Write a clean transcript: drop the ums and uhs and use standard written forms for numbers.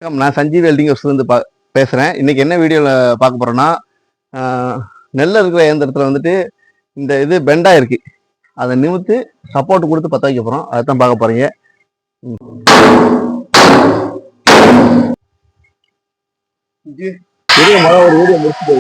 நான் சஞ்சீவ் வெல்டிங் ஒர்க்ஸ்லேருந்து பேசுகிறேன். இன்றைக்கி என்ன வீடியோவில் பார்க்க போகிறோன்னா, நெல்லில் இருக்கிற இயந்திரத்தில் வந்துட்டு இந்த இது பெண்டாக இருக்குது, அதை நிமித்து சப்போர்ட் கொடுத்து பற்ற வைக்க போகிறோம். அதை தான் பார்க்க போகிறீங்க. ஒரு வீடியோ முடிச்சுட்டு